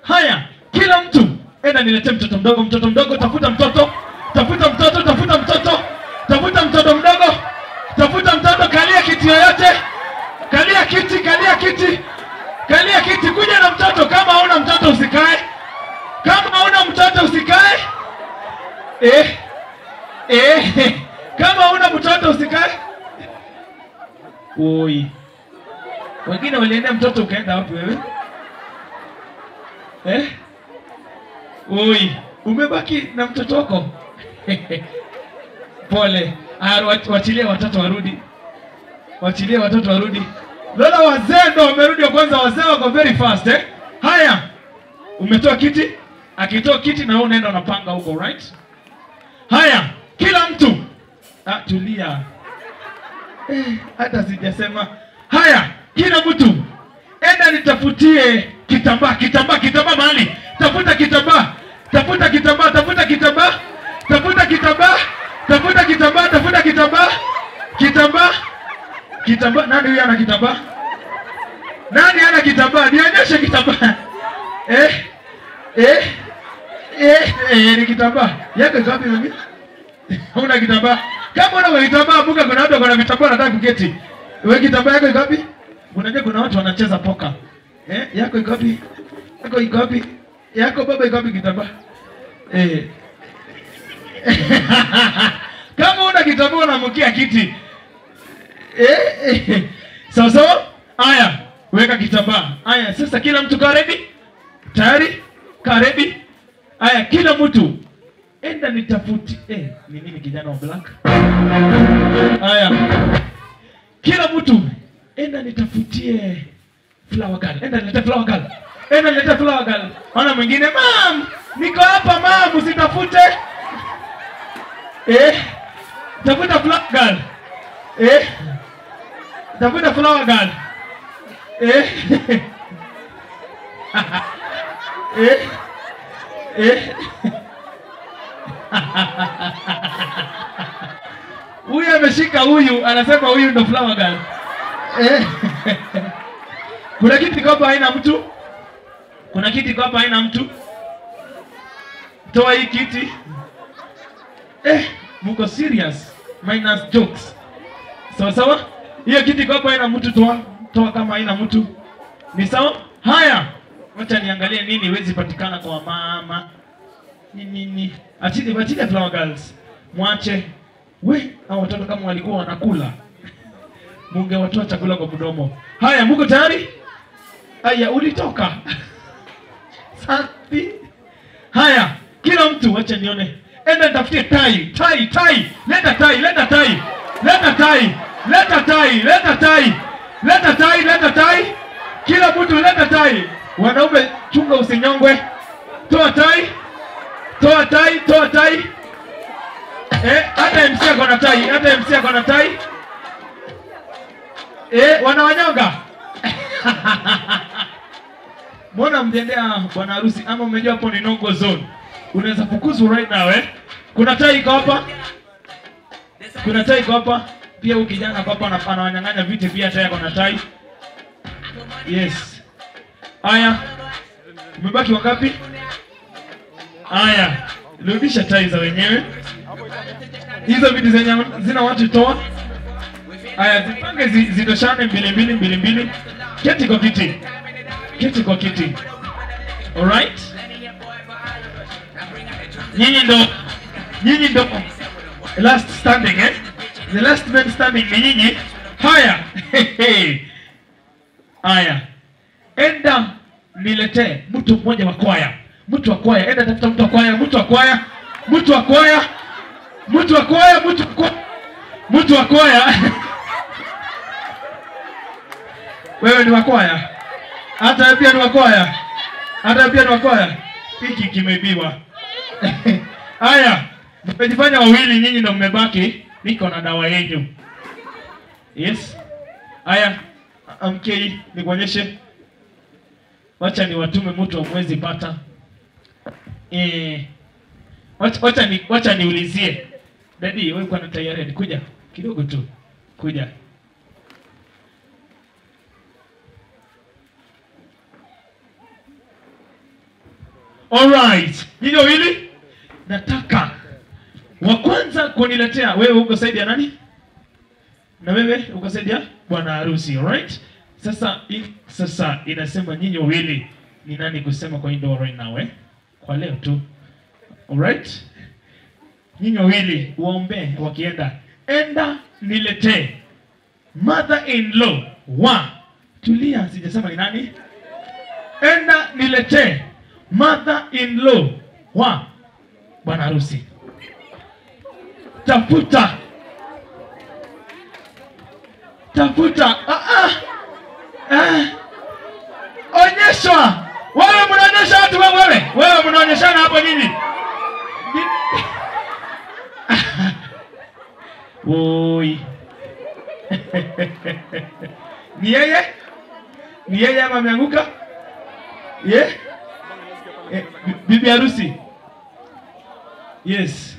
Haya, kila mtu enda niletee mtoto mdogo, tafuta mtoto, tafuta mtoto, tafuta mtoto, tafuta mtoto mdogo, tafuta mtoto, kalia kiti yoyote. Kalia kiti, kalia kiti. Kalia kiti, kuja na mtoto. Kama hauna mtoto usikae. Kama hauna mtoto usikae. Kama hauna mtoto usikae. Oi. Wengine waliendea mtoto ukaenda wapi wewe? Oi, umebaki na mtoto wako. Pole. Wachilie watoto warudi. Wachilie watoto warudi. Lola wazee ndo wamerudi kwanza, wazee wako very fast Haya. Umetoa kiti? Akitoa kiti na wewe unaenda unapanga huko, right? Haya, kila mtu. Tulia. Hata sijasema. Haya, kila mtu enda nitafutie kitambaa mahali. Tafuta kitambaa. Tafuta kitambaa. Kitambaa. Nani huyu ana kitambaa? Nani ana kitambaa? Nionyeshe kitambaa. Ni kitambaa. Yako iko wapi mimi? Una kitambaa? Kama una kitambaa, buka kuna watu wana vitambaa nataka kuketi. Wewe kitambaa yako iko wapi? Unajua kuna watu wanacheza poka. Yako iko wapi? Yako iko wapi? Yako baba iko wapi kitambaa? Kama una kitambaa unamkia kiti. Sawa. Aya, weka kitambaa. Aya, sasa kila mtu kaa ready? Tayari? Kaa ready? Aya, kila mtu enda nitafuti. Ni nini kijana wa black? Aya. Kila mtu enda nitafutie flower girl. Enda nilete flower girl. Ona mwingine, "Mam, niko hapa mam, usitafute." Tafuta flower girl. Tafuta flower girl. Huyu ameshika huyu, anasema huyu ndo flower girl. Kuna kiti hapa haina mtu? Kuna kiti hapa haina mtu? Toa hii kiti. Mko serious? Minus jokes. Sawa? Hiyo kiti hapa haina mtu, toa kama haina mtu. Ni sawa? Haya. Wacha niangalie nini wezi patikana kwa mama. Nini? Achile flower girls. Mwache. Hao watoto kama walikuwa wanakula. Munge watoa chakula kwa mdomo. Haya, mko tayari? Haya, ulitoka. Safi. Haya, kila mtu wacha nione. Enda tafutie tai. Leta tai. Kila mtu leta tai. Wanaume chunga usinyongwe. Toa tai. Hata MC ako na tai. Wanawanyonga. Mbona mjendea bwana harusi ama umejua hapo ni nongo zone? Unaweza fukuzwa right now Kuna tai iko hapa. Pia huyu kijana hapa anawanyang'anya viti pia tai ako na tai. Yes. Aya. Umebaki wangapi? Aya. Rudisha tai za wenyewe. Hizo viti zenye zina watu toa. Aya, zipange zitoshane mbili. Keti kwa kiti. Alright? Nyinyi ndo last standing The last man standing ni nyinyi. Haya. Aya. Enda niletee mtu mmoja wa kwaya. Enda tafuta mtu wa kwaya. Wewe ni wa kwaya? Hata pia ni wa kwaya. Hiki kimebiwa. Haya, mmejifanya wawili, nyinyi ndio mmebaki. Niko na dawa yenu. Yes. Haya, amkei nikuonyeshe. Wacha niwatume mtu wa mwezi pata. Wacha niulizie. Daddy, wewe uko na tayari? Kuja kidogo tu. Kuja. Alright. Nyinyi wawili nataka wa kwanza kuniletea. Wewe uko side ya nani? Na wewe uko side ya bwana harusi. Alright? Sasa inasema nyinyi wawili ni nani kusema kwa ndoa right now Kwa leo tu. Alright? Nyinyi wawili waombe wakienda. Enda niletee mother-in-law wa. Tulia, sijasema ni nani. Enda niletee mother-in-law wa bwana harusi. Tafuta. Onyeshwa. Wewe mnaonyesha watu wewe mnaonyeshana hapo nini? Oi. Ni yeye ama ameanguka? Bibi harusi. Yes.